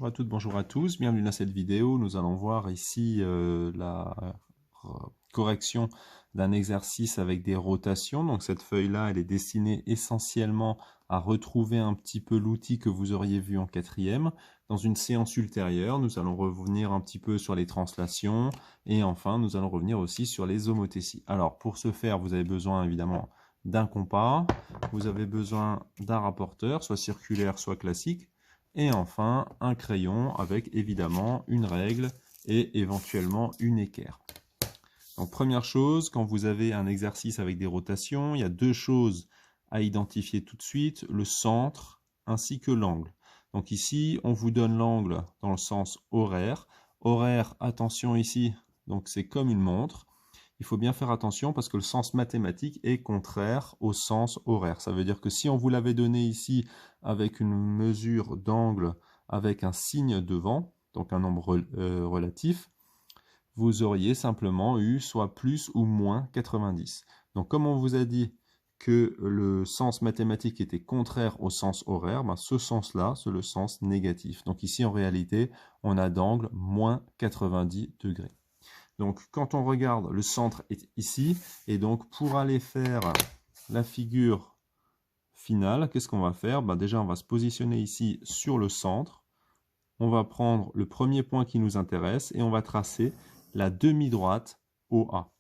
Bonjour à toutes, bonjour à tous, bienvenue dans cette vidéo. Nous allons voir ici la correction d'un exercice avec des rotations. Donc cette feuille-là, elle est destinée essentiellement à retrouver un petit peu l'outil que vous auriez vu en quatrième. Dans une séance ultérieure, nous allons revenir un petit peu sur les translations et enfin, nous allons revenir aussi sur les homothéties. Alors pour ce faire, vous avez besoin évidemment d'un compas, vous avez besoin d'un rapporteur, soit circulaire, soit classique. Et enfin, un crayon avec évidemment une règle et éventuellement une équerre. Donc première chose, quand vous avez un exercice avec des rotations, il y a deux choses à identifier tout de suite, le centre ainsi que l'angle. Donc ici, on vous donne l'angle dans le sens horaire. Horaire, attention ici, donc c'est comme une montre. Il faut bien faire attention parce que le sens mathématique est contraire au sens horaire. Ça veut dire que si on vous l'avait donné ici avec une mesure d'angle avec un signe devant, donc un nombre relatif, vous auriez simplement eu soit plus ou moins 90. Donc comme on vous a dit que le sens mathématique était contraire au sens horaire, ben ce sens-là, c'est le sens négatif. Donc ici, en réalité, on a d'angle moins 90 degrés. Donc, quand on regarde, le centre est ici. Et donc, pour aller faire la figure finale, qu'est-ce qu'on va faire? Déjà, on va se positionner ici sur le centre. On va prendre le premier point qui nous intéresse et on va tracer la demi-droite OA.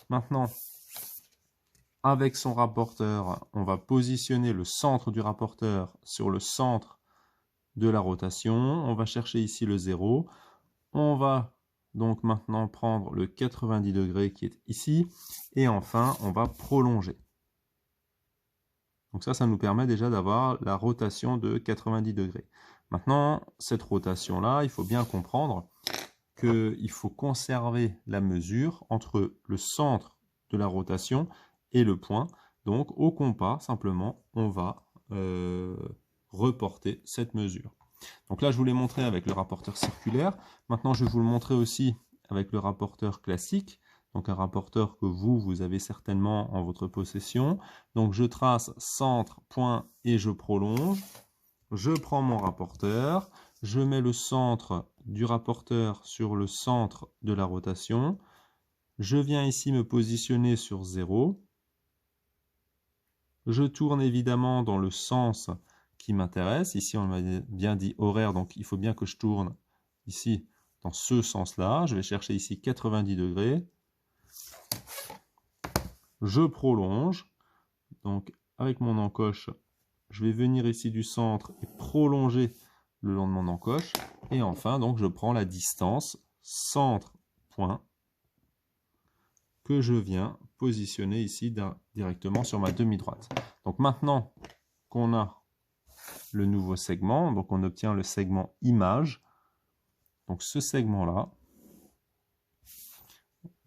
Maintenant, avec son rapporteur, on va positionner le centre du rapporteur sur le centre de la rotation. On va chercher ici le 0. On va donc maintenant prendre le 90 degrés qui est ici. Et enfin, on va prolonger. Donc ça nous permet déjà d'avoir la rotation de 90 degrés. Maintenant, cette rotation-là, il faut bien comprendre qu'il faut conserver la mesure entre le centre de la rotation et le point. Donc au compas, simplement, on va reporter cette mesure. Donc là, je vous l'ai montré avec le rapporteur circulaire. Maintenant, je vais vous le montrer aussi avec le rapporteur classique. Donc un rapporteur que vous avez certainement en votre possession. Donc je trace centre, point et je prolonge. Je prends mon rapporteur. Je mets le centre du rapporteur sur le centre de la rotation. Je viens ici me positionner sur 0. Je tourne évidemment dans le sens qui m'intéresse. Ici, on m'a bien dit horaire, donc il faut bien que je tourne ici dans ce sens-là. Je vais chercher ici 90 degrés. Je prolonge. Donc, avec mon encoche, je vais venir ici du centre et prolonger le long de mon encoche. Et enfin, donc, je prends la distance centre-point que je viens positionner ici directement sur ma demi-droite. Donc maintenant qu'on a le nouveau segment, donc on obtient le segment image. Donc ce segment-là,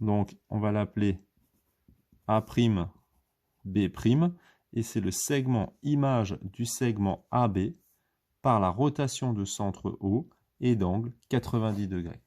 donc on va l'appeler A'B', et c'est le segment image du segment AB par la rotation de centre O et d'angle 90 degrés.